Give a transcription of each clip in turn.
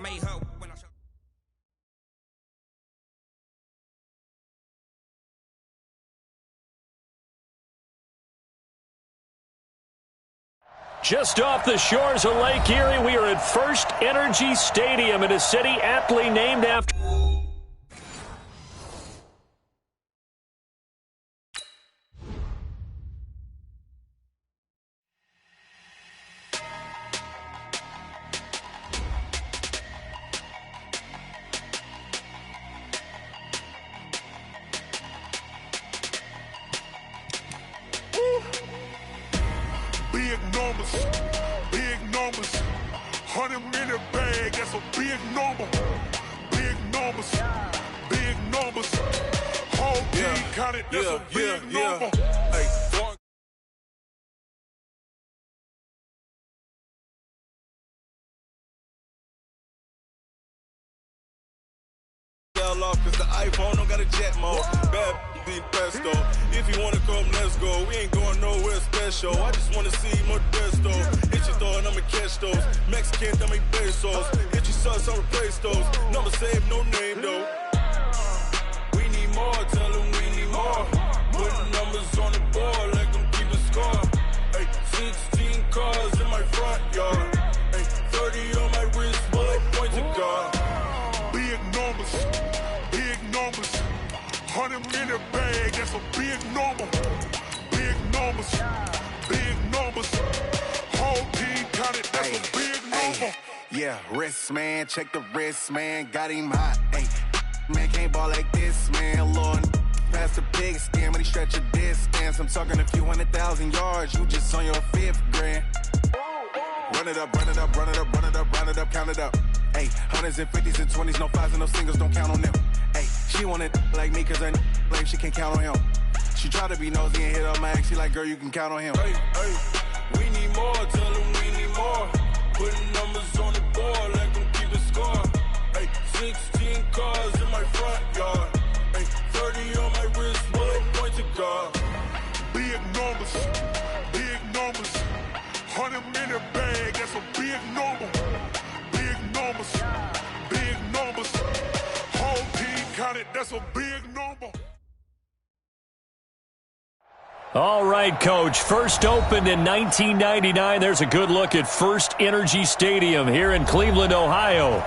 made her when I shot. Just off the shores of Lake Erie, we are at First Energy Stadium in a city aptly named after... Big numbers, 100-minute bag, that's a big number. Big numbers, whole team counted, that's a big number. Hey, off cause the iPhone don't got a jet mode. Bad be pesto. If you wanna come, let's go. We ain't going nowhere special. I just wanna see Modesto. Hit your thought, I'ma catch those. Mexican, I make pesos. Hit your sus, I'll replace those. Number save, no name though. We need more, tell them we need more. Putting numbers on the board, like them keep a score. Hey, 16 cars in my front yard. Hey, 30 on my wrist, bullet point to God. Big numbers, 100-minute bag, that's a big number. Big numbers, whole team counted, that's a big number. Yeah, wrist man, check the wrist man, got him hot. Ay, man can't ball like this, man. Lord, past the pig skin when he stretch a distance. I'm talking a few 100,000 yards, you just on your 5th grand. Run it up, count it up. Ay, hundreds and 50s and 20s, no 5s and no singles, don't count on them. Ay, she want it like me cause her blame, she can't count on him. She try to be nosy and hit up my ex, she like, girl, you can count on him. Hey, we need more, tell them we need more. Putting numbers on the board, like them keep a score. Hey, 16 cars in my front yard. Hey, 30 on my wrist, bullet point to God. Big numbers, 100-minute bag, that's a big number. Big numbers, whole team counted, that's a big number. All right, Coach. First opened in 1999. There's a good look at First Energy Stadium here in Cleveland, Ohio.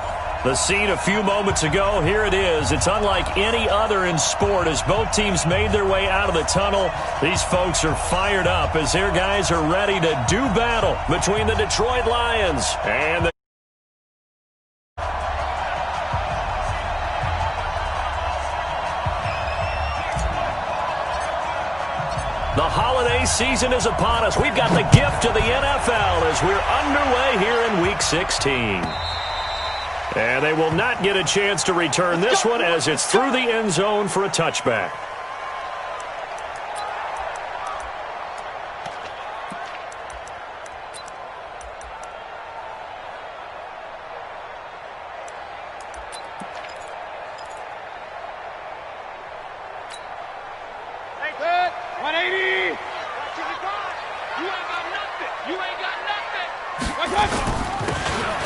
The scene a few moments ago, here it is. It's unlike any other in sport as both teams made their way out of the tunnel. These folks are fired up as their guys are ready to do battle between the Detroit Lions and the holiday season is upon us. We've got the gift of the NFL as we're underway here in Week 16. And they will not get a chance to return this one as it's through the end zone for a touchback.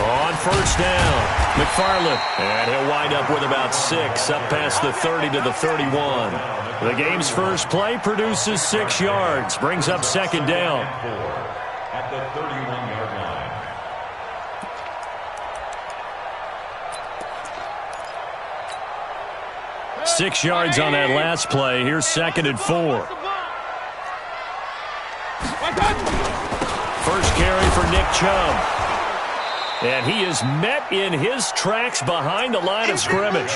On first down, McFarland, and he'll wind up with about 6, up past the 30 to the 31. The game's first play produces 6 yards, brings up second down. At the 31-yard line. 6 yards on that last play. Here's second and 4. First carry for Nick Chubb. And he is met in his tracks behind the line of scrimmage.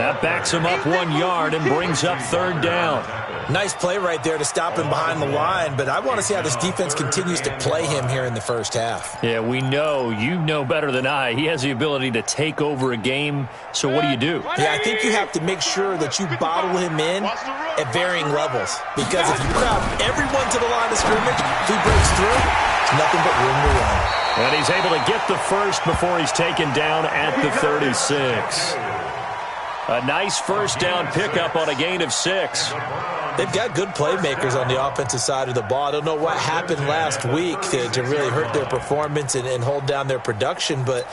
That backs him up 1 yard and brings up third down. Nice play right there to stop him behind the line, but I want to see how this defense continues to play him here in the first half. Yeah, we know. You know better than I. He has the ability to take over a game, so what do? Yeah, I think you have to make sure that you bottle him in at varying levels, because if you crowd everyone to the line of scrimmage, if he breaks through, it's nothing but room to run. And he's able to get the first before he's taken down at the 36. A nice first down pickup on a gain of 6. They've got good playmakers on the offensive side of the ball. I don't know what happened last week to really hurt their performance and hold down their production, but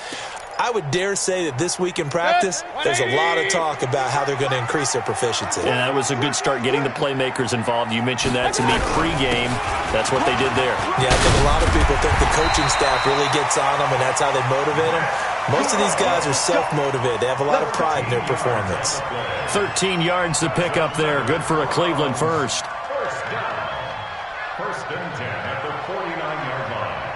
I would dare say that this week in practice, there's a lot of talk about how they're going to increase their proficiency. And that was a good start getting the playmakers involved. You mentioned that to me pregame. That's what they did there. Yeah, I think a lot of people think the coaching staff really gets on them, and that's how they motivate them. Most of these guys are self-motivated. They have a lot of pride in their performance. 13 yards to pick up there. Good for a Cleveland first. First and 10 at the 49-yard line.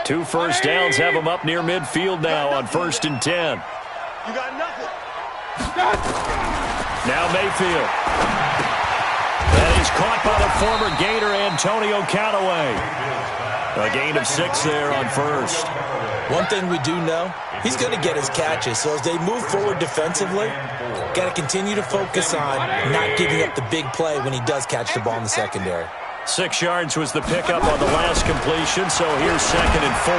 Two first downs have them up near midfield now on 1st and 10. You got nothing. Now Mayfield. That is caught by the former Gator Antonio Callaway. A gain of 6 there on first. One thing we do know, he's going to get his catches. So as they move forward defensively, got to continue to focus on not giving up the big play when he does catch the ball in the secondary. 6 yards was the pickup on the last completion, so here's 2nd and 4.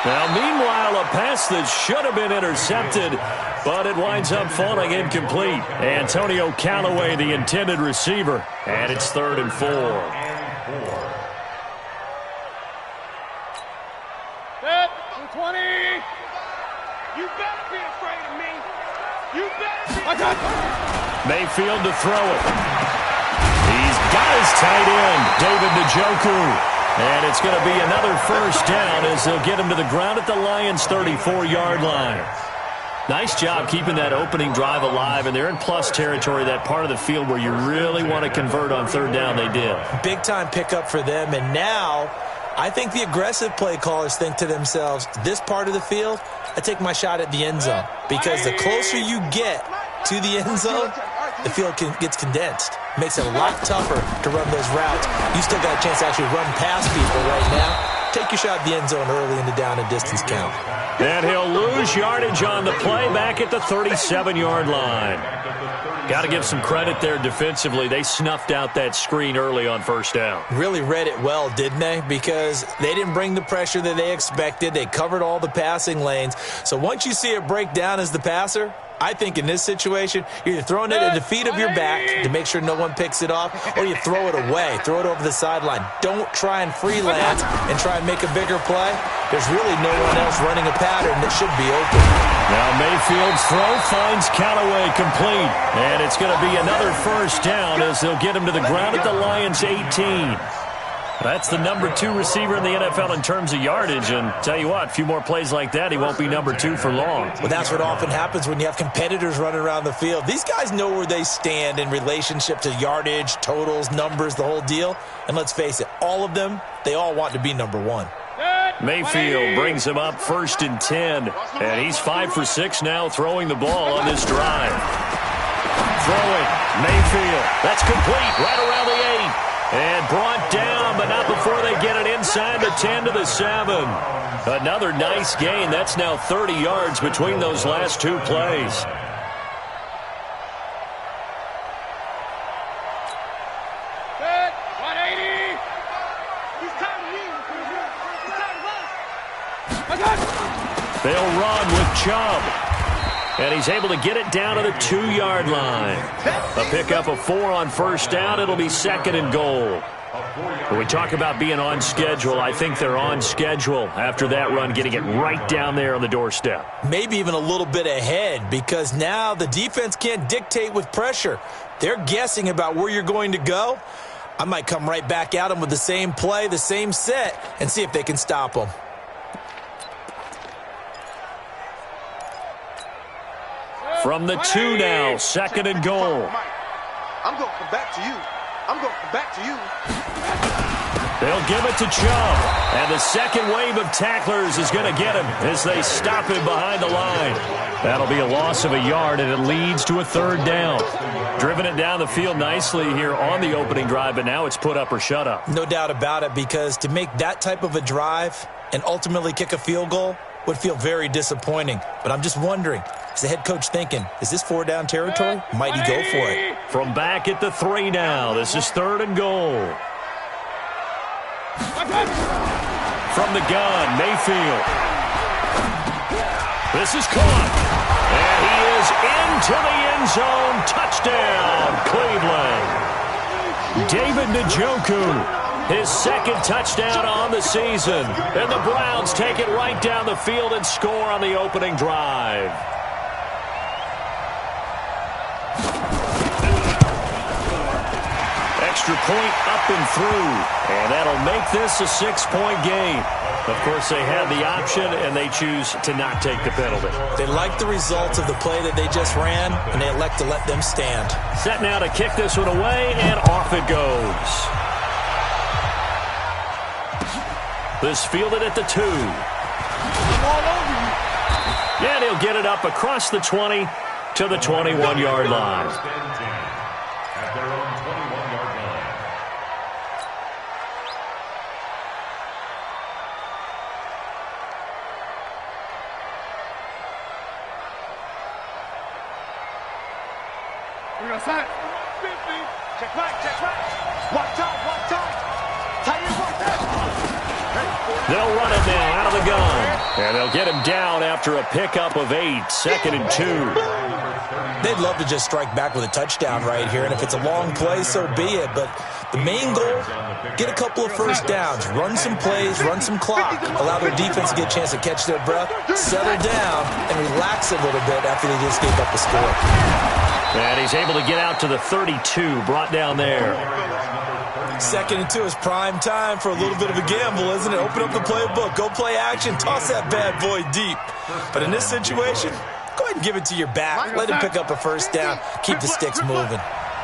Now, meanwhile, a pass that should have been intercepted, but it winds up falling incomplete. Antonio Callaway, the intended receiver, and it's 3rd and 4. Set, 20. You better be afraid of me. You better be. Mayfield to throw it. He's got his tight end, David Njoku. And it's going to be another first down as they'll get him to the ground at the Lions' 34-yard line. Nice job keeping that opening drive alive, and they're in plus territory, that part of the field where you really want to convert on 3rd down. They did. Big-time pickup for them, and now I think the aggressive play callers think to themselves, this part of the field, I take my shot at the end zone, because the closer you get to the end zone, the field gets condensed. Makes it a lot tougher to run those routes. You still got a chance to actually run past people right now. Take your shot at the end zone early in the down and distance count. And he'll lose yardage on the play back at the 37-yard line. Got to give some credit there defensively. They snuffed out that screen early on 1st down. Really read it well, didn't they? Because they didn't bring the pressure that they expected. They covered all the passing lanes. So once you see it break down as the passer, I think in this situation, you're either throwing it at the feet of your back to make sure no one picks it off, or you throw it away, throw it over the sideline. Don't try and freelance and try and make a bigger play. There's really no one else running a pattern that should be open. Now Mayfield's throw finds Callaway complete, and it's going to be another first down as they'll get him to the ground at the Lions' 18. That's the number 2 receiver in the NFL in terms of yardage, and tell you what, a few more plays like that, he won't be number 2 for long. Well, that's what often happens when you have competitors running around the field. These guys know where they stand in relationship to yardage, totals, numbers, the whole deal. And let's face it, all of them, they all want to be number 1. Mayfield brings him up 1st and 10, and he's 5 for 6 now throwing the ball on this drive. Throwing, Mayfield, that's complete, right around the 8. And brought down, but not before they get it inside the 10 to the 7. Another nice gain. That's now 30 yards between those last 2 plays. Set, 180. He's tired of you. He's tired of us. They'll run with Chubb. And he's able to get it down to the 2-yard line. A pickup of 4 on 1st down. It'll be 2nd and goal. When we talk about being on schedule, I think they're on schedule after that run, getting it right down there on the doorstep. Maybe even a little bit ahead, because now the defense can't dictate with pressure. They're guessing about where you're going to go. I might come right back at them with the same play, the same set, and see if they can stop them. From the 2 now, 2nd and goal. I'm going to come back to you. I'm going to come back to you. They'll give it to Chubb. And the second wave of tacklers is going to get him as they stop him behind the line. That'll be a loss of a yard, and it leads to a 3rd down. Driven it down the field nicely here on the opening drive, but now it's put up or shut up. No doubt about it, because to make that type of a drive and ultimately kick a field goal would feel very disappointing. But I'm just wondering, is the head coach thinking, is this 4-down territory? Might he go for it? From back at the 3 now, this is 3rd and goal. From the gun, Mayfield. This is caught. And he is into the end zone. Touchdown, Cleveland. David Njoku, his second touchdown on the season. And the Browns take it right down the field and score on the opening drive. Extra point up and through. And that'll make this a 6-point game. Of course, they had the option, and they choose to not take the penalty. They like the results of the play that they just ran, and they elect to let them stand. Set now to kick this one away, and off it goes. This fielded at the 2. And he'll get it up across the 20 to the 21-yard line. At their own 21-yard line. We're going to set. 50. Check back. Watch out. Tight end, watch out. They'll run it now out of the gun. And they'll get him down after a pickup of 8. 2nd and 2. They'd love to just strike back with a touchdown right here, and if it's a long play, so be it. But the main goal, get a couple of first downs, run some plays, run some clock, allow their defense to get a chance to catch their breath, settle down, and relax a little bit after they just gave up a score. And he's able to get out to the 32, brought down there. 2nd and 2 is prime time for a little bit of a gamble, isn't it? Open up the playbook, go play action, toss that bad boy deep. But in this situation, go ahead and give it to your back. Let him pick up a first down. Keep the sticks moving.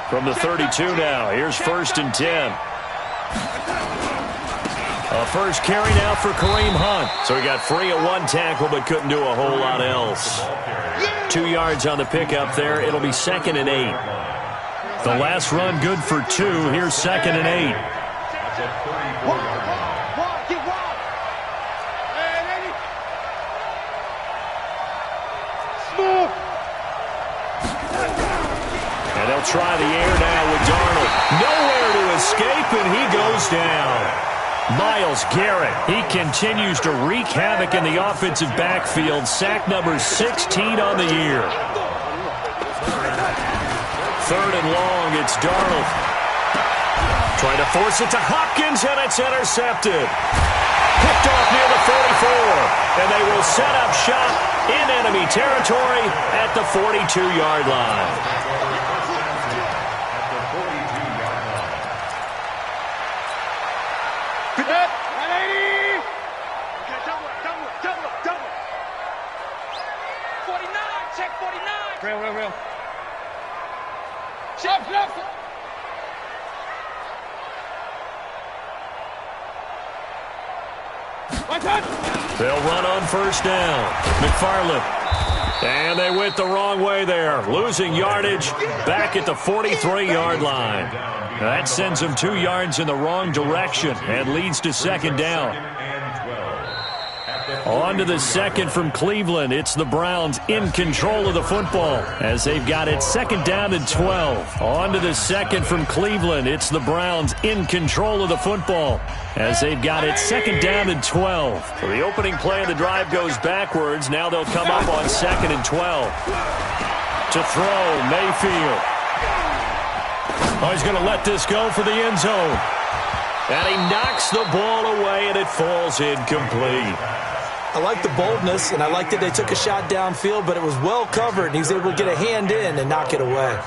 From the 32 now, here's 1st and 10. A first carry now for Kareem Hunt. So he got free of 1 tackle but couldn't do a whole lot else. 2 yards on the pickup there. It'll be 2nd and 8. The last run good for 2. Here's 2nd and 8. And they'll try the air now with Darnold. Nowhere to escape, and he goes down. Myles Garrett, he continues to wreak havoc in the offensive backfield. Sack number 16 on the year. 3rd and long, it's Darnold. Trying to force it to Hopkins, and it's intercepted. Picked off near the 44, and they will set up shop in enemy territory at the 42-yard line. Real. They'll run on first down. McFarland. And they went the wrong way there. Losing yardage back at the 43-yard line. That sends them 2 yards in the wrong direction and leads to 2nd down. On to the 2nd from Cleveland. It's the Browns in control of the football as they've got it 2nd down and 12. On to the 2nd from Cleveland. It's the Browns in control of the football as they've got it 2nd down and 12. So the opening play of the drive goes backwards. Now they'll come up on 2nd and 12. To throw, Mayfield. Oh, he's going to let this go for the end zone. And he knocks the ball away, and it falls incomplete. I like the boldness, and I like that they took a shot downfield, but it was well covered, and he was able to get a hand in and knock it away.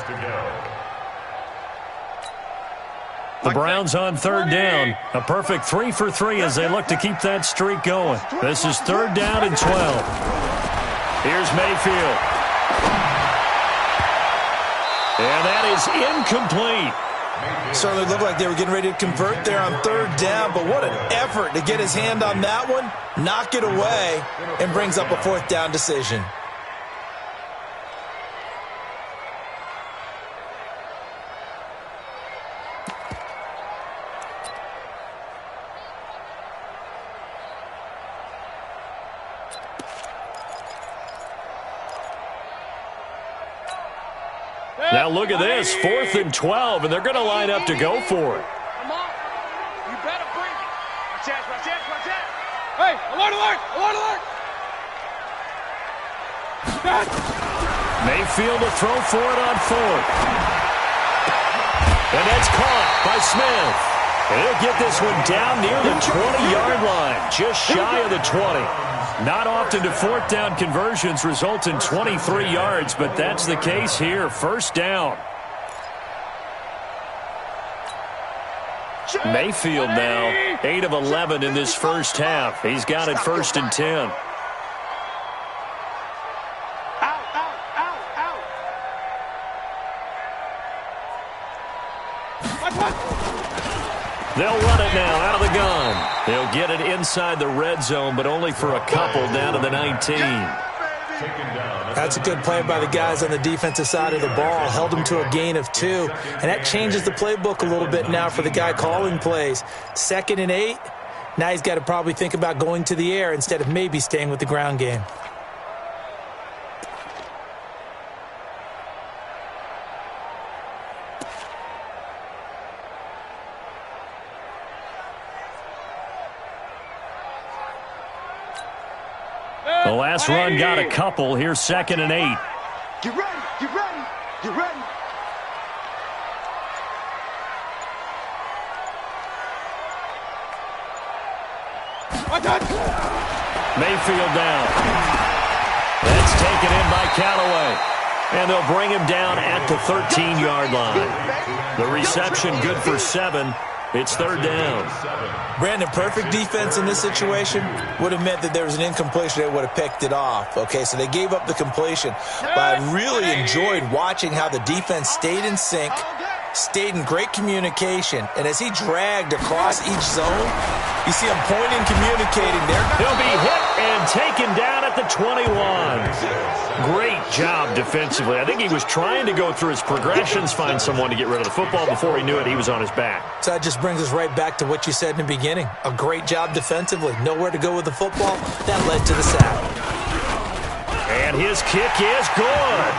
The Browns on 3rd down. A perfect 3 for 3 as they look to keep that streak going. This is 3rd down and 12. Here's Mayfield. And that is incomplete. Certainly looked like they were getting ready to convert there on 3rd down, but what an effort to get his hand on that one, knock it away, and brings up a 4th down decision. Now look at this, 4th and 12, and they're going to line up to go for it. Come on. You better bring it. Watch out. Hey, alert. field to throw for it on fourth. And that's caught by Smith. And he'll get this one down near the 20-yard line, just shy of the 20. Not often do fourth down conversions result in 23 yards, but that's the case here. First down. Mayfield now, 8 of 11 in this first half. He's got it 1st and 10. They'll run it now out of the gun. They'll get it inside the red zone, but only for a couple down to the 19. That's a good play by the guys on the defensive side of the ball. Held them to a gain of 2. And that changes the playbook a little bit now for the guy calling plays. 2nd and 8. Now he's got to probably think about going to the air instead of maybe staying with the ground game. The last run got a couple. Here's 2nd and 8. Get ready, get ready, get ready. Mayfield down. That's taken in by Callaway. And they'll bring him down at the 13-yard line. The reception good for 7. It's 3rd down. Brandon, perfect defense in this situation would have meant that there was an incompletion that would have picked it off. Okay, so they gave up the completion. But I really enjoyed watching how the defense stayed in sync, stayed in great communication, and as he dragged across each zone, you see him pointing, communicating there. He'll be hit and taken down at the 21. Great job defensively. I think he was trying to go through his progressions, find someone to get rid of the football. Before he knew it, he was on his back. So that just brings us right back to what you said in the beginning. A great job defensively. Nowhere to go with the football. That led to the sack. And his kick is good.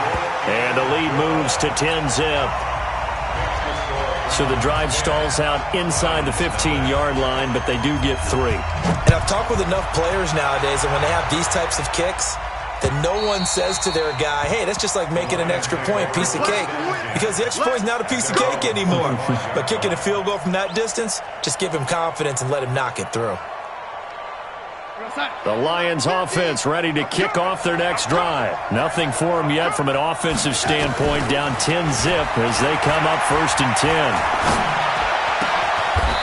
And the lead moves to 10-zip. So the drive stalls out inside the 15-yard line, but they do get 3. And I've talked with enough players nowadays, and when they have these types of kicks, that no one says to their guy, hey, that's just like making an extra point, piece of cake. Because the extra point is not a piece of cake anymore. But kicking a field goal from that distance, just give him confidence and let him knock it through. The Lions offense ready to kick off their next drive. Nothing for them yet from an offensive standpoint. Down 10-zip as they come up 1st and 10.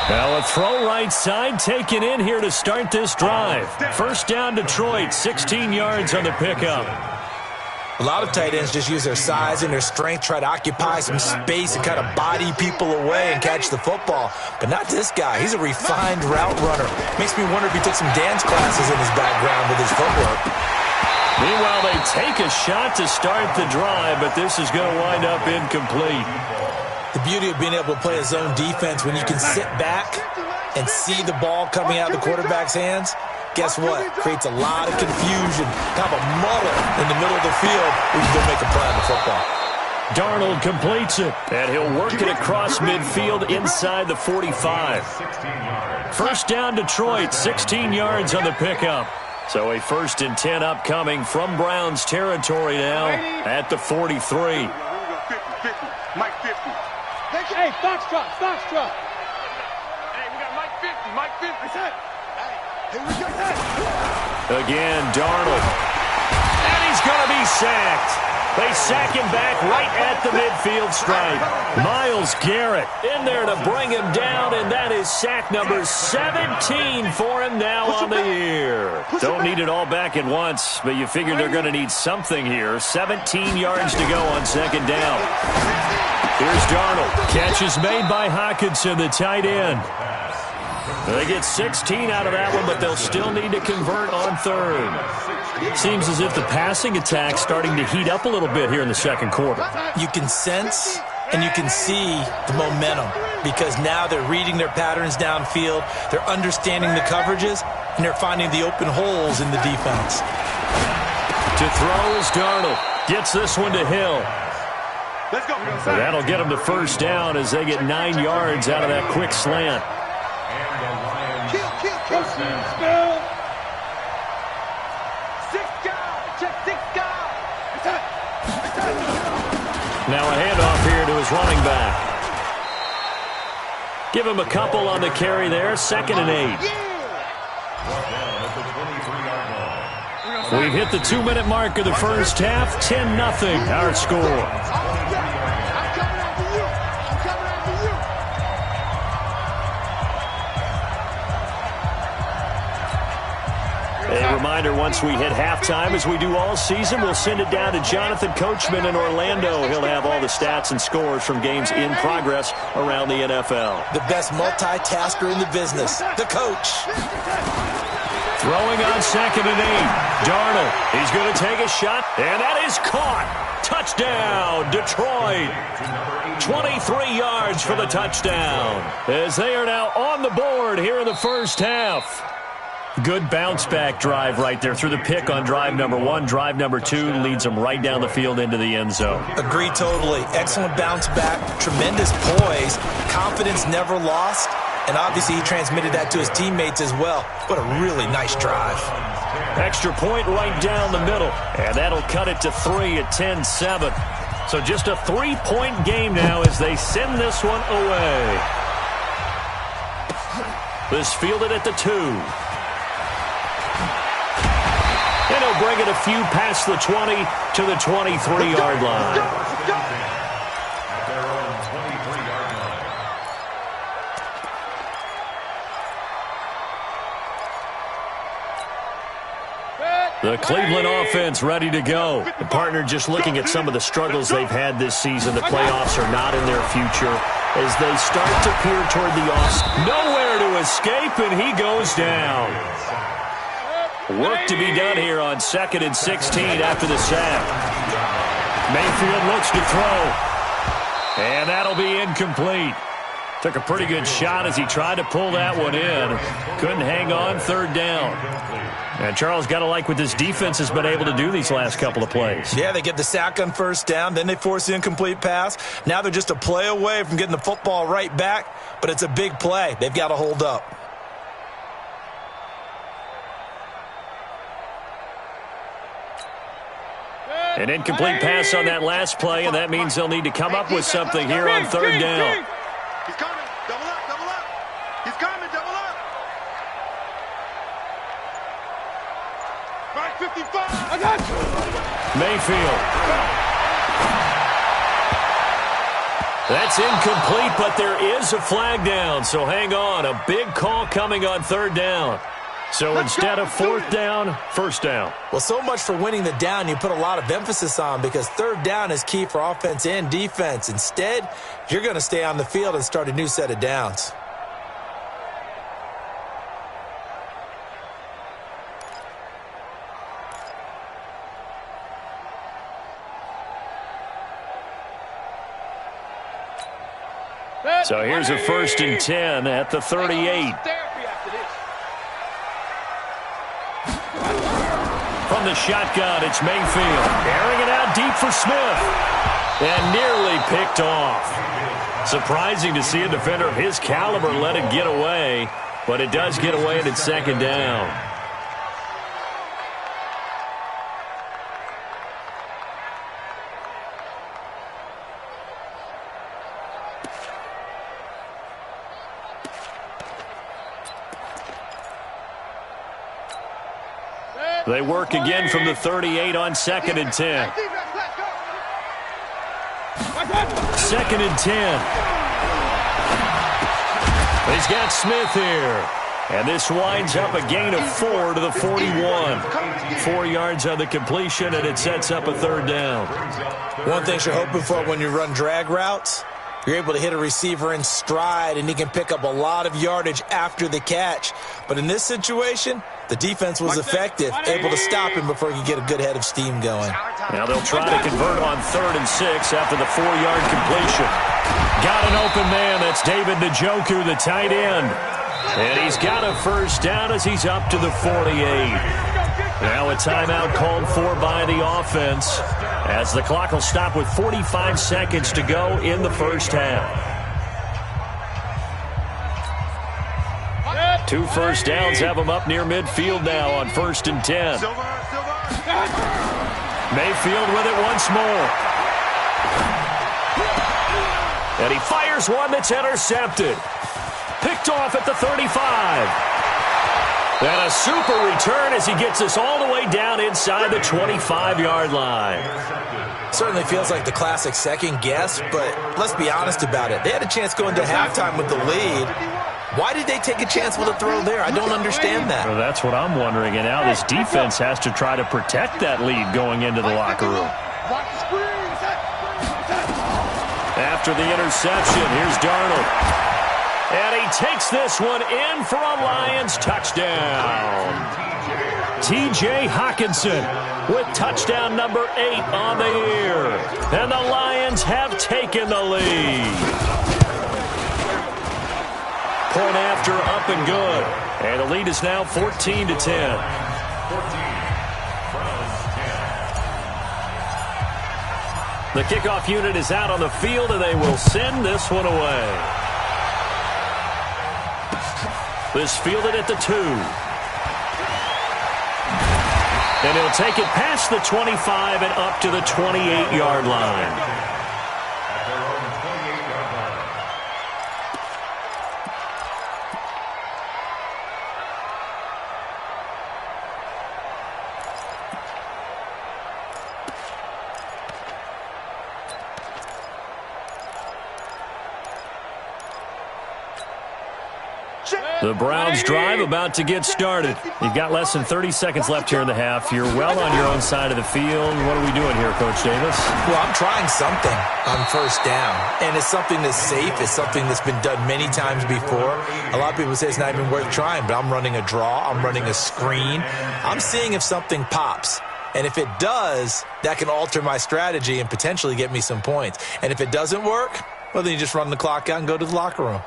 Now a throw right side taken in here to start this drive. First down Detroit, 16 yards on the pickup. A lot of tight ends just use their size and their strength, try to occupy some space and kind of body people away and catch the football. But not this guy. He's a refined route runner. Makes me wonder if he took some dance classes in his background with his footwork. Meanwhile, they take a shot to start the drive, but this is going to wind up incomplete. The beauty of being able to play a zone defense when you can sit back and see the ball coming out of the quarterback's hands, guess what? Creates a lot of confusion, kind of a muddle in the middle of the field where you can go make a play on the football. Darnold completes it, and he'll work it across midfield inside the 45. First down Detroit, 16 yards on the pickup. So a 1st and 10 upcoming from Browns territory now at the 43. 50, Mike 50. Hey, Foxtrot, Foxtrot. Hey, we got Mike 50, Mike 50. That's it. Hey, we got that. Again, Darnold. And he's going to be sacked. They sack him back right at the midfield stripe. Myles Garrett in there to bring him down, and that is sack number 17 for him now on the year. Don't need it all back at once, but you figure they're going to need something here. 17 yards to go on 2nd down. Here's Darnold. Catch is made by Hockenson, the tight end. They get 16 out of that one, but they'll still need to convert on 3rd. Seems as if the passing attack's starting to heat up a little bit here in the 2nd quarter. You can sense and you can see the momentum because now they're reading their patterns downfield, they're understanding the coverages, and they're finding the open holes in the defense. To throw is Darnold. Gets this one to Hill. Let's go. So that'll get them to 1st down as they get 9 yards out of that quick slant. Kill. Spill. 6 guys. Check 6 guys. Now a handoff here to his running back. Give him a couple on the carry there. 2nd and 8. We've hit the 2-minute mark of the first half. 10-0 our score. A reminder, once we hit halftime, as we do all season, we'll send it down to Jonathan Coachman in Orlando. He'll have all the stats and scores from games in progress around the NFL. The best multitasker in the business, the coach. Throwing on 2nd and 8. Darnold, he's going to take a shot, and that is caught. Touchdown, Detroit. 23 yards for the touchdown, as they are now on the board here in the first half. Good bounce-back drive right there through the pick on drive number 1. Drive number 2 leads them right down the field into the end zone. Agree totally. Excellent bounce-back, tremendous poise, confidence never lost, and obviously he transmitted that to his teammates as well. What a really nice drive. Extra point right down the middle, and that'll cut it to 3 at 10-7. So just a 3-point game now as they send this one away. This fielded at the 2. And he'll bring it a few past the 20 to the 23-yard line. At their own 23-yard line. The Cleveland offense ready to go. The partner just looking at some of the struggles they've had this season. The playoffs are not in their future as they start to peer toward the offs. Nowhere to escape, and he goes down. Work to be done here on 2nd and 16 after the sack. Mayfield looks to throw. And that'll be incomplete. Took a pretty good shot as he tried to pull that one in. Couldn't hang on, 3rd down. And Charles, got to like what this defense has been able to do these last couple of plays. Yeah, they get the sack on 1st down, then they force the incomplete pass. Now they're just a play away from getting the football right back, but it's a big play. They've got to hold up. An incomplete pass on that last play, and that means they'll need to come up with something here on 3rd down. He's coming. Double up, double up. He's coming, double up. Right, 55. I got you. Mayfield. That's incomplete, but there is a flag down, so hang on. A big call coming on 3rd down. So instead of 4th down, 1st down. Well, so much for winning the down you put a lot of emphasis on, because 3rd down is key for offense and defense. Instead, you're going to stay on the field and start a new set of downs. So here's a 1st and 10 at the 38. From the shotgun, it's Mayfield. Airing it out deep for Smith. And nearly picked off. Surprising to see a defender of his caliber let it get away. But it does get away and it's 2nd down. They work again from the 38 on 2nd and 10. 2nd and 10. He's got Smith here. And this winds up a gain of 4 to the 41. 4 yards on the completion, and it sets up a 3rd down. One thing you're hoping for when you run drag routes, you're able to hit a receiver in stride, and he can pick up a lot of yardage after the catch. But in this situation, the defense was effective, able to stop him before he could get a good head of steam going. Now they'll try to convert on 3rd and 6 after the 4-yard completion. Got an open man. That's David Njoku, the tight end. And he's got a 1st down as he's up to the 48. Now a timeout called for by the offense as the clock will stop with 45 seconds to go in the first half. 2 first downs have them up near midfield now on 1st and 10. Mayfield with it once more. And he fires one that's intercepted. Picked off at the 35. And a super return as he gets us all the way down inside the 25-yard line. Certainly feels like the classic second guess, but let's be honest about it. They had a chance going to halftime with the lead. Why did they take a chance with a throw there? I don't understand that. Well, that's what I'm wondering. And now this defense has to try to protect that lead going into the locker room. After the interception, here's Darnold. And he takes this one in for a Lions touchdown. T.J. Hockenson with touchdown number 8 on the year. And the Lions have taken the lead. Point after, up and good. And the lead is now 14-10. The kickoff unit is out on the field, and they will send this one away. This fielded at the 2. And he'll take it past the 25 and up to the 28-yard line. The Browns drive about to get started. You've got less than 30 seconds left here in the half. You're well on your own side of the field. What are we doing here, Coach Davis? Well, I'm trying something on first down, and it's something that's safe. It's something that's been done many times before. A lot of people say it's not even worth trying, but I'm running a draw. I'm running a screen. I'm seeing if something pops. And if it does, that can alter my strategy and potentially get me some points. And if it doesn't work, well, then you just run the clock out and go to the locker room.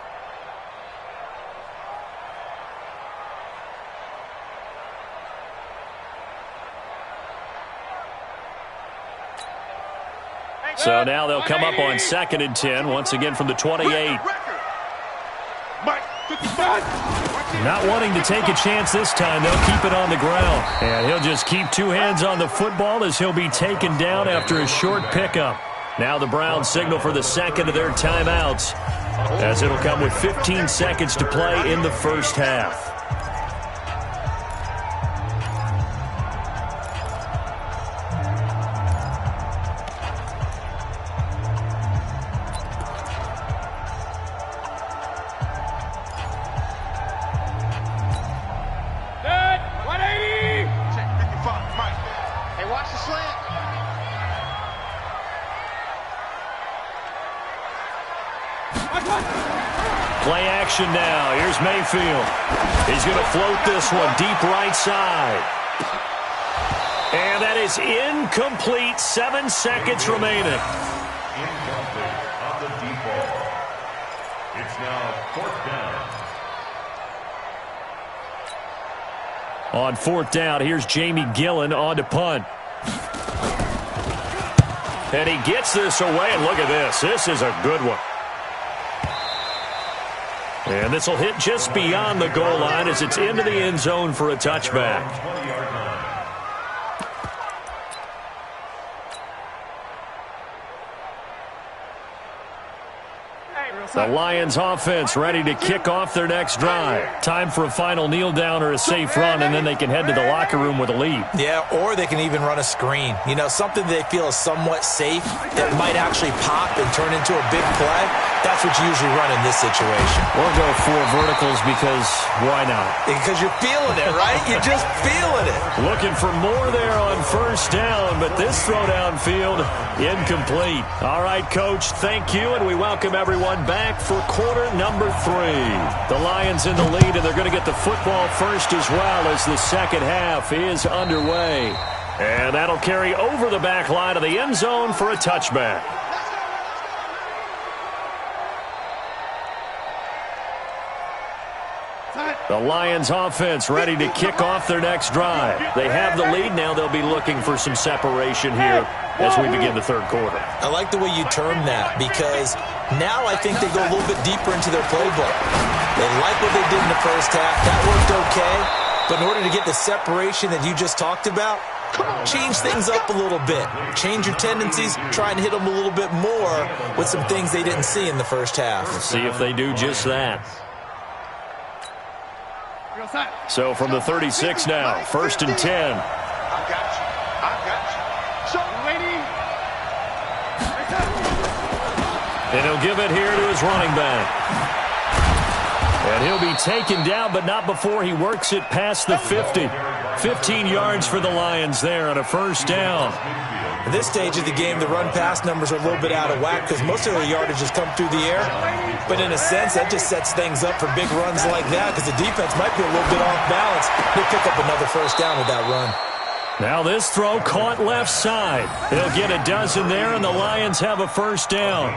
So now they'll come up on 2nd and 10, once again from the 28. Not wanting to take a chance this time, they'll keep it on the ground. And he'll just keep 2 hands on the football as he'll be taken down after a short pickup. Now the Browns signal for the second of their timeouts, as it'll come with 15 seconds to play in the first half. Play action now. Here's Mayfield. He's going to float this one deep right side. And that is incomplete. 7 seconds remaining. Incomplete on the deep ball. It's now 4th down. On 4th down, here's Jamie Gillen on to punt. And he gets this away, and look at this. This is a good one. And this will hit just beyond the goal line as it's into the end zone for a touchback. The Lions offense ready to kick off their next drive. Time for a final kneel down or a safe run, and then they can head to the locker room with a lead. Yeah, or they can even run a screen. You know, something they feel is somewhat safe that might actually pop and turn into a big play. That's what you usually run in this situation. Or go 4 verticals because why not? Because you're feeling it, right? You're just feeling it. Looking for more there on first down, but this throw downfield incomplete. All right, Coach, thank you, and we welcome everyone back for quarter number 3. The Lions in the lead, and they're going to get the football first as well as the second half is underway. And that'll carry over the back line of the end zone for a touchback. The Lions offense ready to kick off their next drive. They have the lead. Now they'll be looking for some separation here as we begin the third quarter. I like the way you term that because now I think they go a little bit deeper into their playbook. They like what they did in the first half. That worked okay. But in order to get the separation that you just talked about, change things up a little bit. Change your tendencies, try and hit them a little bit more with some things they didn't see in the first half. Let's see if they do just that. So from the 36 now, 1st and 10. I got you. So, lady. And he'll give it here to his running back. And he'll be taken down, but not before he works it past the 50. 15 yards for the Lions there on a 1st down. At this stage of the game, the run-pass numbers are a little bit out of whack because most of their yardage has come through the air. But in a sense, that just sets things up for big runs like that because the defense might be a little bit off balance. They'll pick up another 1st down with that run. Now this throw caught left side. He'll get a dozen there, and the Lions have a 1st down.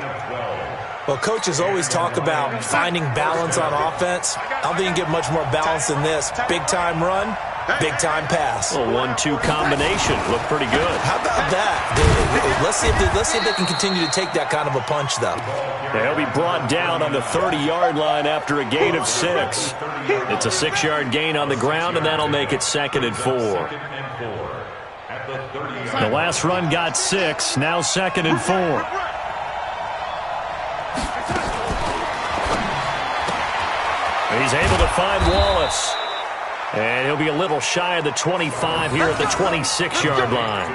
Well, coaches always talk about finding balance on offense. I don't think you can get much more balance than this. Big-time run, big-time pass. A 1-2 combination. Looked pretty good. How about that? Let's see if they can continue to take that kind of a punch, though. They'll be brought down on the 30-yard line after a gain of 6. It's a 6-yard gain on the ground, and that'll make it 2nd and 4. The last run got 6. Now 2nd and 4. He's able to find Wallace. And he'll be a little shy of the 25 here at the 26-yard line.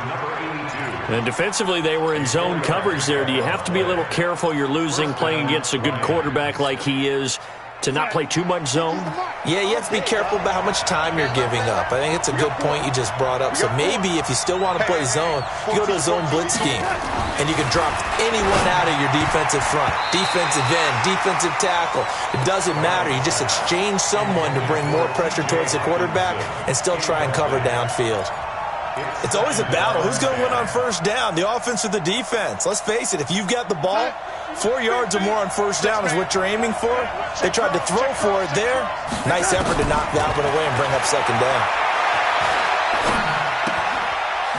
And defensively, they were in zone coverage there. Do you have to be a little careful? You're losing playing against a good quarterback like he is to not play too much zone? Yeah, you have to be careful about how much time you're giving up. I think it's a good point you just brought up. So maybe if you still want to play zone, you go to a zone blitz scheme. And you can drop anyone out of your defensive front. Defensive end, defensive tackle. It doesn't matter. You just exchange someone to bring more pressure towards the quarterback and still try and cover downfield. It's always a battle. Who's going to win on 1st down, the offense or the defense? Let's face it, if you've got the ball, 4 yards or more on 1st down is what you're aiming for. They tried to throw for it there. Nice effort to knock that one away and bring up 2nd down.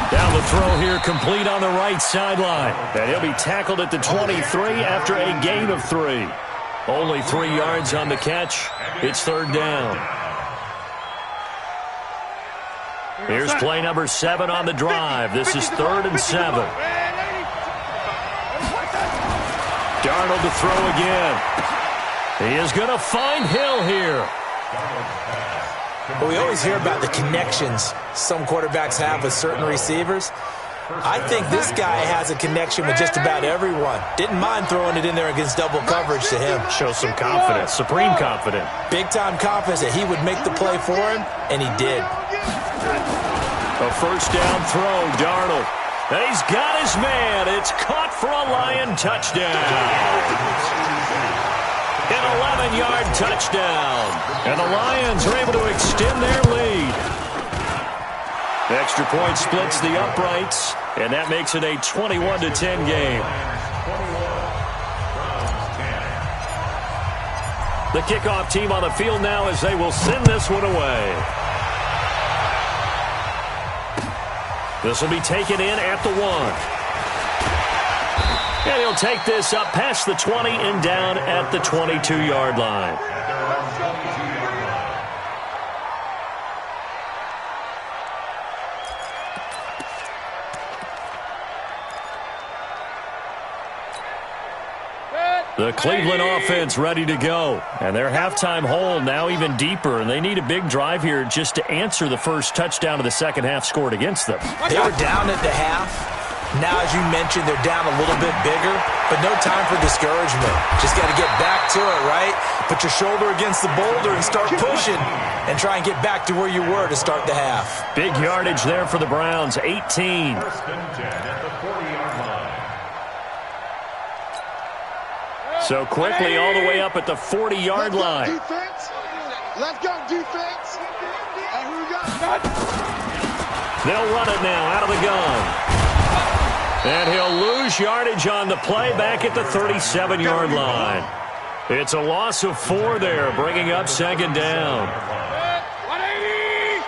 Down the throw here, complete on the right sideline. And he'll be tackled at the 23 after a gain of 3. Only 3 yards on the catch. It's 3rd down. Here's play number 7 on the drive. This is 3rd and 7. Darnold to throw again. He is going to find Hill here. Well, we always hear about the connections some quarterbacks have with certain receivers. I think this guy has a connection with just about everyone. Didn't mind throwing it in there against double coverage to him. Shows some confidence, supreme confidence. Big-time confidence that he would make the play for him, and he did. A 1st down throw, Darnold. And he's got his man. It's caught for a Lion touchdown. An 11-yard touchdown. And the Lions are able to extend their lead. The extra point splits the uprights, and that makes it a 21-10 game. The kickoff team on the field now as they will send this one away. This will be taken in at the 1. And he'll take this up past the 20 and down at the 22-yard line. The Cleveland offense ready to go. And their halftime hole now even deeper. And they need a big drive here just to answer the first touchdown of the second half scored against them. They were down at the half. Now, as you mentioned, they're down a little bit bigger. But no time for discouragement. Just got to get back to it, right? Put your shoulder against the boulder and start pushing. And try and get back to where you were to start the half. Big yardage there for the Browns. 18. So quickly all the way up at the 40-yard line. Defense. Let's go, defense. And who we got? They'll run it now out of the gun. And he'll lose yardage on the play back at the 37-yard line. It's a loss of 4 there, bringing up 2nd down. 180.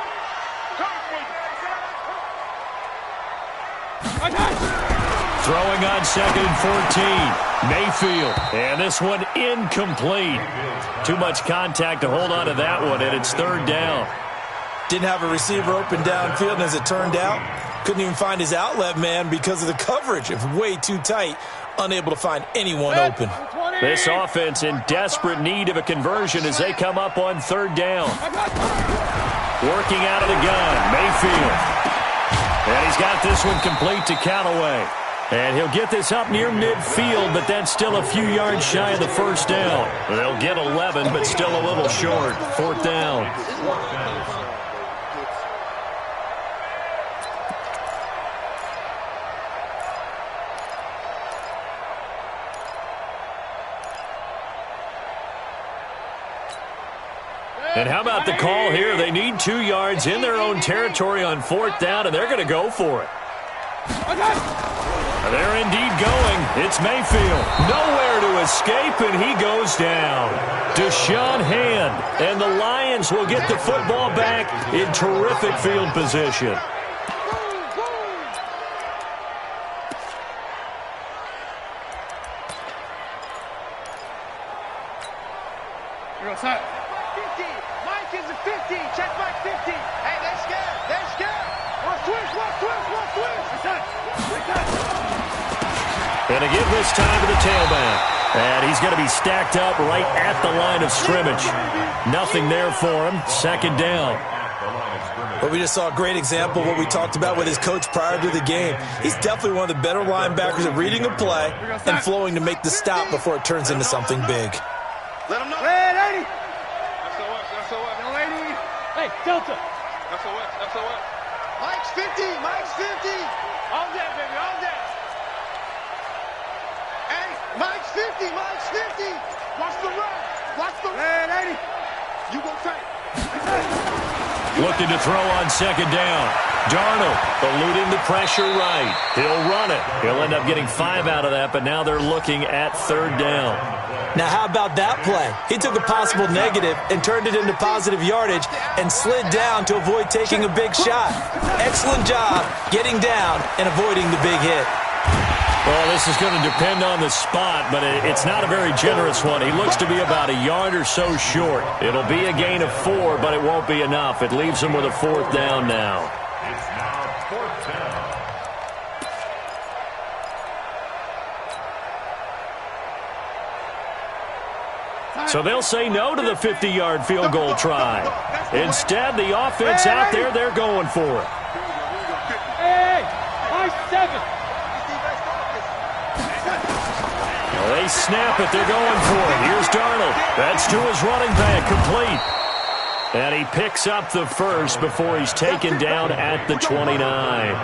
Throwing on 2nd and 14. Mayfield. And this one incomplete. Too much contact to hold on to that one, and it's 3rd down. Didn't have a receiver open downfield, and as it turned out, Couldn't even find his outlet man because of the coverage. It's way too tight. Unable to find anyone open. This offense in desperate need of a conversion as they come up on third down. Working out of the gun, Mayfield. And he's got this one complete to Callaway. And he'll get this up near midfield, but that's still a few yards shy of the first down. They'll get 11, but still a little short. Fourth down. And how about the call here? They need 2 yards in their own territory on fourth down, and they're going to go for it. They're indeed going. It's Mayfield. Nowhere to escape, and he goes down. Deshaun Hand, and the Lions will get the football back in terrific field position. Mike is a 50. Check Mike 50. Hey, they're scared. They're scared. One twist. And to give this time to the tailback. And he's going to be stacked up right at the line of scrimmage. Nothing there for him. Second down. But we just saw a great example of what we talked about with his coach prior to the game. He's definitely one of the better linebackers at reading a play and flowing to make the stop before it turns into something big. Let him know. Hey, 80. SOS. Lady. Hey, Delta. SOS. Mike's 50. All day, baby. All day. Hey, Mike's 50. Watch the run. Hey, 80. You go tight. Looking to throw on second down. Darnold eluding the pressure right. He'll run it. He'll end up getting 5 out of that, but now they're looking at third down. Now, how about that play? He took a possible negative and turned it into positive yardage and slid down to avoid taking a big shot. Excellent job getting down and avoiding the big hit. Well, this is going to depend on the spot, but it's not a very generous one. He looks to be about a yard or so short. It'll be a gain of 4, but it won't be enough. It leaves him with a fourth down now. It's now fourth down. So they'll say no to the 50-yard field goal try. Instead, the offense out there, they're going for it. Hey, 7. They snap it. They're going for it. Here's Darnold. That's to his running back, complete. And he picks up the first before he's taken down at the 29.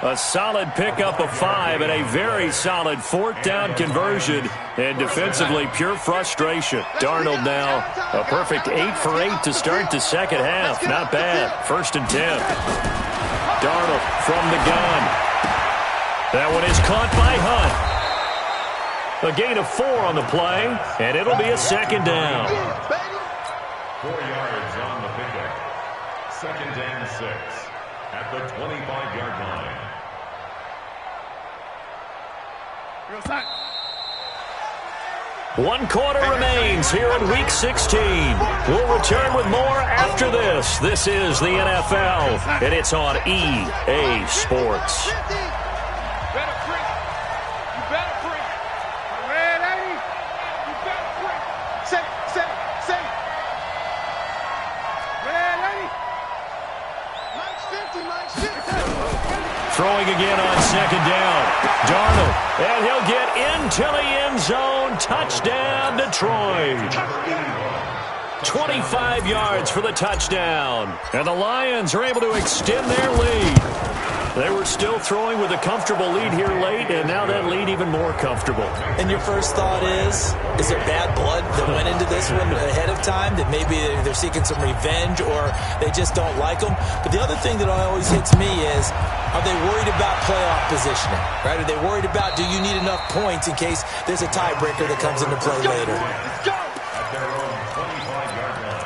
A solid pickup of 5 and a very solid fourth down conversion. And defensively, pure frustration. Darnold now a perfect 8 for 8 to start the second half. Not bad. First and 10. Darnold from the gun. That one is caught by Hunt. A gain of 4 on the play, and it'll be a second down. 4 yards on the pickup. Second and 6 at the 25-yard line. 1 quarter remains here in Week 16. We'll return with more after this. This is the NFL, and it's on EA Sports. Throwing again on second down. Darnold, and he'll get into the end zone. Touchdown, Detroit. 25 yards for the touchdown. And the Lions are able to extend their lead. They were still throwing with a comfortable lead here late, and now that lead even more comfortable. And your first thought is there bad blood that went into this one ahead of time, that maybe they're seeking some revenge or they just don't like them? But the other thing that always hits me is, are they worried about playoff positioning? Right? Are they worried about, do you need enough points in case there's a tiebreaker that comes into play later? At their own 25-yard line.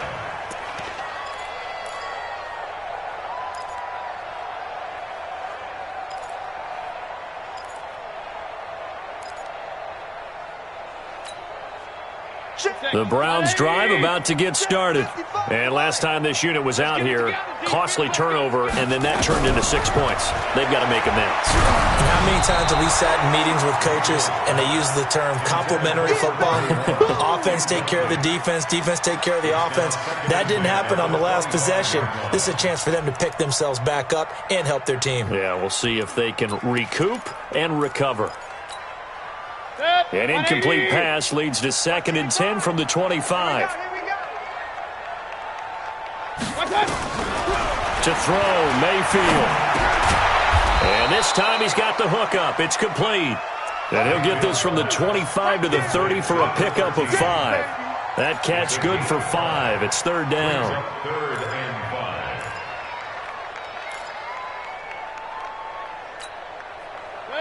The Browns drive about to get started. And last time this unit was out here, costly turnover, and then that turned into 6 points. They've got to make amends. And how many times have we sat in meetings with coaches and they use the term complementary football? Offense take care of the defense, defense take care of the offense. That didn't happen on the last possession. This is a chance for them to pick themselves back up and help their team. Yeah, we'll see if they can recoup and recover. An incomplete pass leads to 2nd and 10 from the 25. To throw, Mayfield. And this time he's got the hook up. It's complete. And he'll get this from the 25 to the 30 for a pickup of 5. That catch good for 5. It's 3rd down. Third and 5.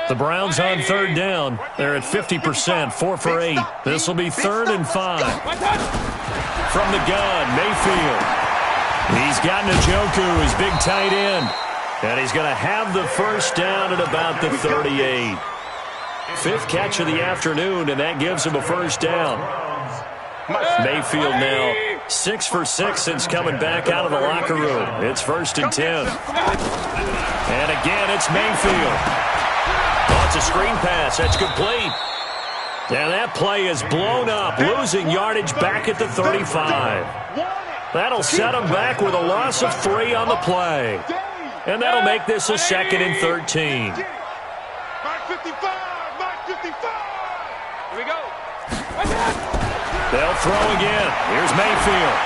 The Browns on 3rd down. They're at 50%, 4 for 8. This will be 3rd and 5. From the gun, Mayfield. He's got Njoku, his big tight end. And he's going to have the first down at about the 38. 5th catch of the afternoon, and that gives him a first down. Mayfield now 6 for 6 since coming back out of the locker room. It's 1st and 10. And again, it's Mayfield. Oh, it's a screen pass. That's complete. And that play is blown up, losing yardage back at the 35. That'll set him back with a loss of 3 on the play. And that'll make this a 2nd and 13. Mark 55! Mark 55! Here we go. They'll throw again. Here's Mayfield.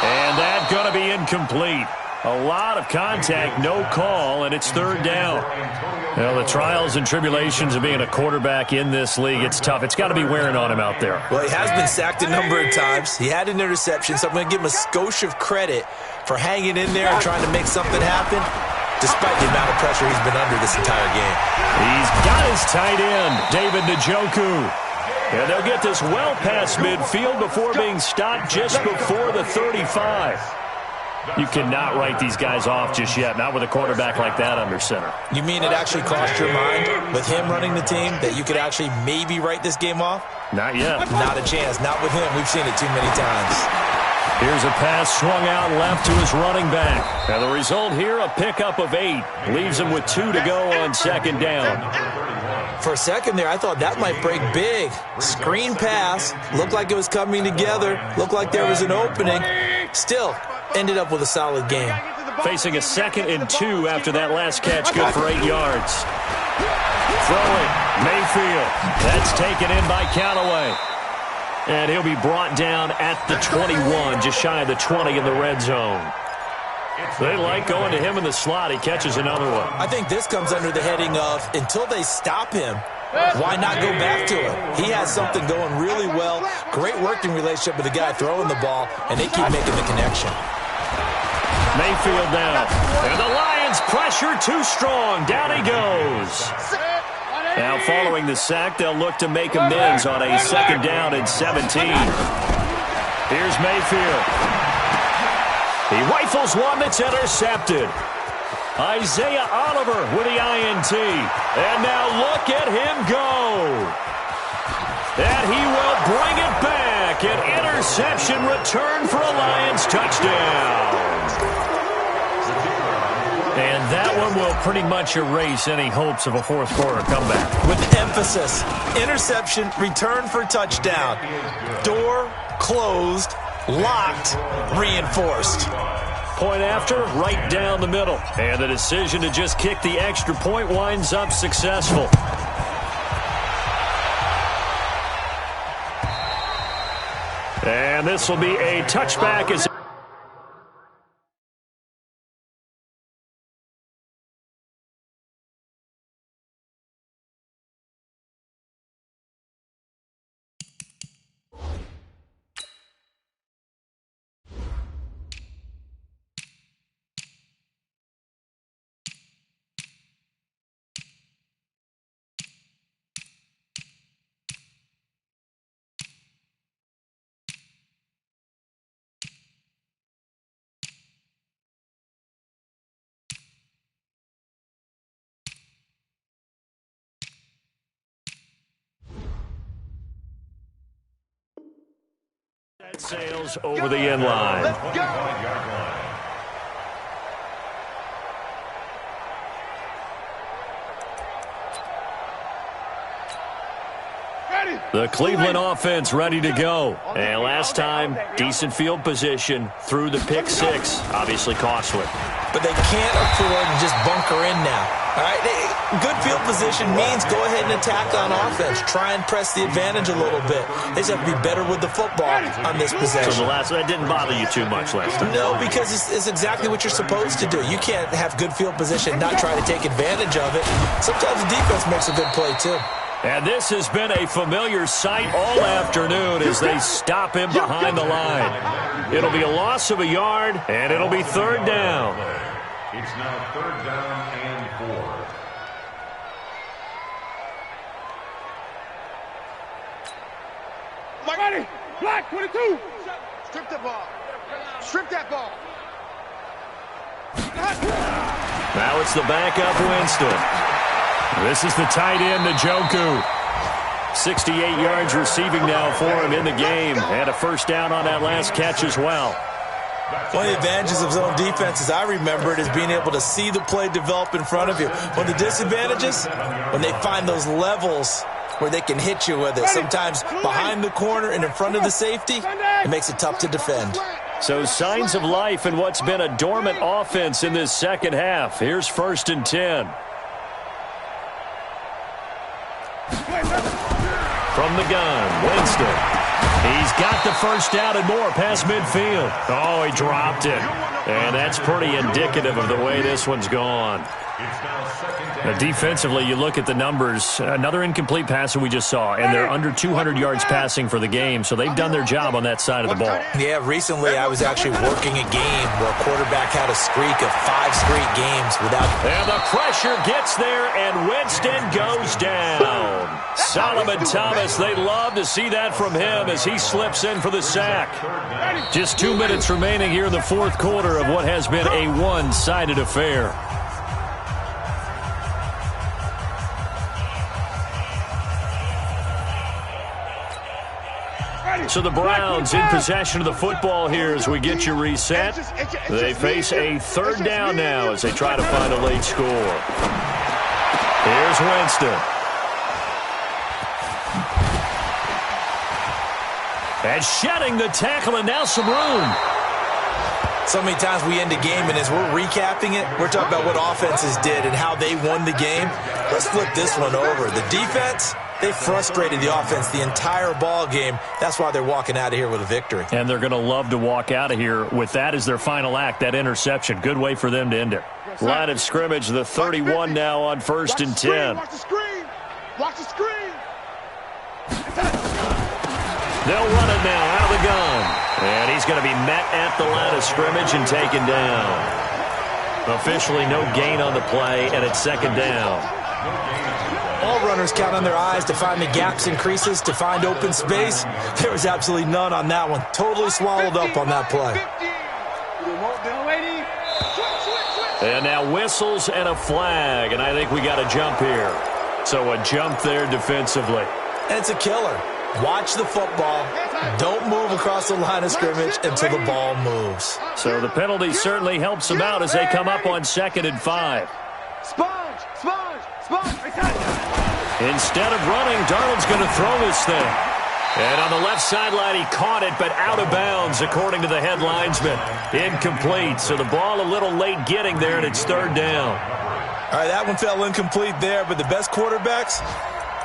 And that's going to be incomplete. A lot of contact, no call, and it's 3rd down. Well, the trials and tribulations of being a quarterback in this league, it's tough. It's got to be wearing on him out there. Well, he has been sacked a number of times. He had an interception, so I'm going to give him a skosh of credit for hanging in there and trying to make something happen, despite the amount of pressure he's been under this entire game. He's got his tight end, David Njoku. And they'll get this well past midfield before being stopped just before the 35. You cannot write these guys off just yet, not with a quarterback like that under center. You mean it actually crossed your mind with him running the team that you could actually maybe write this game off? Not yet. Not a chance. Not with him. We've seen it too many times. Here's a pass swung out left to his running back. And the result here, a pickup of 8. Leaves him with 2 to go on 2nd down. For a second there, I thought that might break big. Screen pass. Looked like it was coming together. Looked like there was an opening. Still, ended up with a solid game. Facing a 2nd and 2 after that last catch, good for 8 yards. Throwing, Mayfield. That's taken in by Callaway. And he'll be brought down at the 21, just shy of the 20 in the red zone. They like going to him in the slot. He catches another one. I think this comes under the heading of, until they stop him, why not go back to him? He has something going really well. Great working relationship with the guy throwing the ball, and they keep making the connection. Mayfield down. And the Lions pressure too strong. Down he goes. Now following the sack, they'll look to make amends on a 2nd down and 17. Here's Mayfield. He rifles one that's intercepted. Isaiah Oliver with the INT. And now look at him go. And he will bring it back. An interception return for a Lions touchdown. And that one will pretty much erase any hopes of a 4th quarter comeback. With emphasis, interception, return for touchdown. Door closed, locked, reinforced. Point after, right down the middle. And the decision to just kick the extra point winds up successful. And this will be a touchback as Set sails over the end line. Let's go. The Cleveland offense ready to go. And last time, decent field position through the pick six. Obviously costly. But they can't afford to just bunker in now. All right, good field position means go ahead and attack on offense. Try and press the advantage a little bit. They just have to be better with the football on this possession. So that didn't bother you too much last time? No, because it's exactly what you're supposed to do. You can't have good field position and not try to take advantage of it. Sometimes the defense makes a good play, too. And this has been a familiar sight all afternoon as they stop him behind the line. It'll be a loss of a yard, and it'll be third down. It's now third down and 4. Ready? Black 22. Strip the ball. Strip that ball. Now it's the backup Winston. This is the tight end, Njoku. 68 yards receiving now for him in the game. And a first down on that last catch as well. One of the advantages of zone defense, as I remember it, is being able to see the play develop in front of you. One of the disadvantages, when they find those levels where they can hit you with it, sometimes behind the corner and in front of the safety, it makes it tough to defend. So signs of life in what's been a dormant offense in this second half. Here's 1st and 10. From the gun, Winston. He's got the first down and more past midfield. Oh, he dropped it. And that's pretty indicative of the way this one's gone. Defensively, you look at the numbers. Another incomplete passer we just saw, and they're under 200 yards passing for the game, so they've done their job on that side of the ball. Yeah, recently I was actually working a game where a quarterback had a streak of 5 straight games without... And the pressure gets there, and Winston goes down. Solomon Thomas, they'd love to see that from him as he slips in for the sack. Just 2 minutes remaining here in the fourth quarter of what has been a one-sided affair. So the Browns in possession of the football here as we get you reset. They face a third down now as they try to find a late score. Here's Winston. And shedding the tackle, and now some room. So many times we end a game, and as we're recapping it, we're talking about what offenses did and how they won the game. Let's flip this one over. The defense, they frustrated the offense the entire ball game. That's why they're walking out of here with a victory. And they're going to love to walk out of here with that as their final act, that interception. Good way for them to end it. Line of scrimmage, the 31 now on 1st and 10. Watch the screen. Watch the screen. They'll run it now out of the gun. And he's going to be met at the line of scrimmage and taken down. Officially no gain on the play, and it's second down. All runners count on their eyes to find the gaps and creases, to find open space. There was absolutely none on that one. Totally swallowed up on that play. And now whistles and a flag, and I think we got a jump here. So a jump there defensively. And it's a killer. Watch the football. Don't move across the line of scrimmage until the ball moves. So the penalty certainly helps them out as they come up on 2nd and 5. Sponge, sponge, sponge. Instead of running, Darnold's going to throw this thing. And on the left sideline, he caught it, but out of bounds, according to the head linesman. Incomplete. So the ball a little late getting there, and it's third down. All right, that one fell incomplete there, but the best quarterbacks,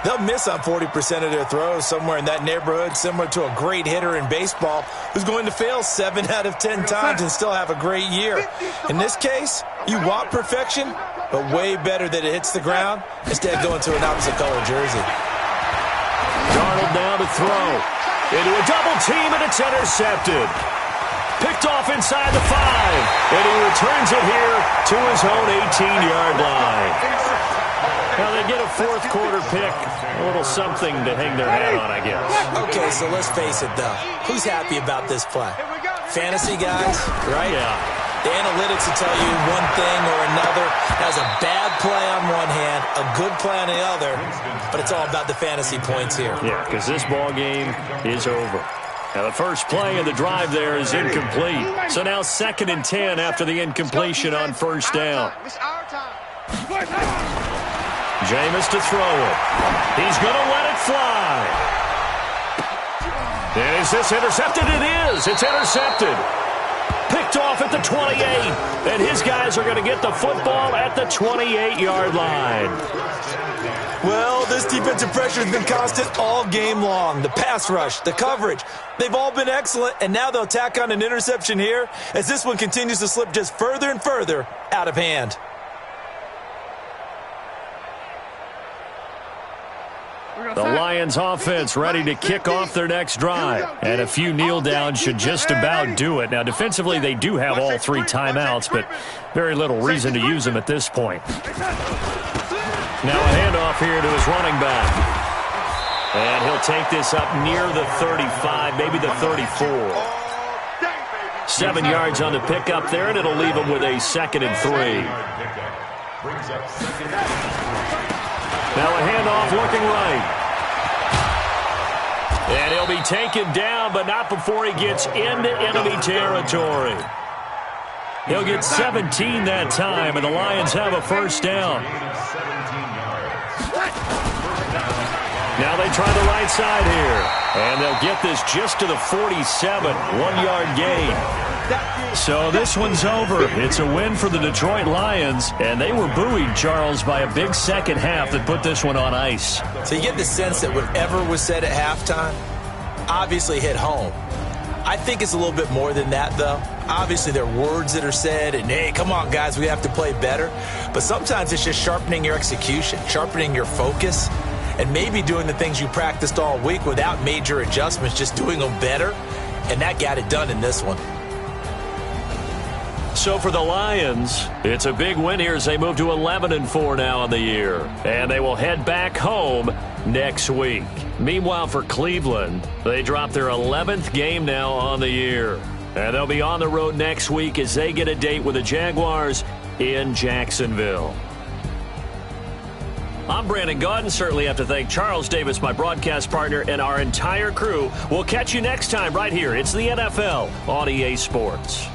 they'll miss on 40% of their throws, somewhere in that neighborhood, similar to a great hitter in baseball who's going to fail 7 out of 10 times and still have a great year. In this case, you want perfection, but way better that it hits the ground instead of going to an opposite color jersey. Darnold now to throw. Into a double team, and it's intercepted. Picked off inside the 5, and he returns it here to his own 18-yard line. Now they get a fourth quarter pick. A little something to hang their hat on, I guess. Okay, so let's face it, though. Who's happy about this play? Fantasy guys, right? Yeah. The analytics will tell you one thing or another. That was a bad play on one hand, a good play on the other, but it's all about the fantasy points here. Yeah, because this ball game is over. Now the first play of the drive there is incomplete. So now 2nd and 10 after the incompletion on first down. Jameis to throw it. He's going to let it fly. And is this intercepted? It is. It's intercepted. Picked off at the 28. And his guys are going to get the football at the 28-yard line. Well, this defensive pressure has been constant all game long. The pass rush, the coverage, they've all been excellent, and now they'll tack on an interception here as this one continues to slip just further and further out of hand. The Lions offense ready to kick off their next drive. And a few kneel downs should just about do it. Now, defensively, they do have all 3 timeouts, but very little reason to use them at this point. Now a handoff here to his running back. And he'll take this up near the 35, maybe the 34. 7 yards on the pickup there, and it'll leave him with a 2nd and 3. Now a handoff looking right. And he'll be taken down, but not before he gets into enemy territory. He'll get 17 that time, and the Lions have a first down. Now they try the right side here. And they'll get this just to the 47, 1-yard gain. So this one's over. It's a win for the Detroit Lions, and they were buoyed, Charles, by a big second half that put this one on ice. So you get the sense that whatever was said at halftime obviously hit home. I think it's a little bit more than that, though. Obviously, there are words that are said, and, hey, come on, guys, we have to play better. But sometimes it's just sharpening your execution, sharpening your focus, and maybe doing the things you practiced all week without major adjustments, just doing them better. And that got it done in this one. So for the Lions, it's a big win here as they move to 11-4 now on the year. And they will head back home next week. Meanwhile, for Cleveland, they drop their 11th game now on the year. And they'll be on the road next week as they get a date with the Jaguars in Jacksonville. I'm Brandon Gaudin. Certainly have to thank Charles Davis, my broadcast partner, and our entire crew. We'll catch you next time right here. It's the NFL on EA Sports.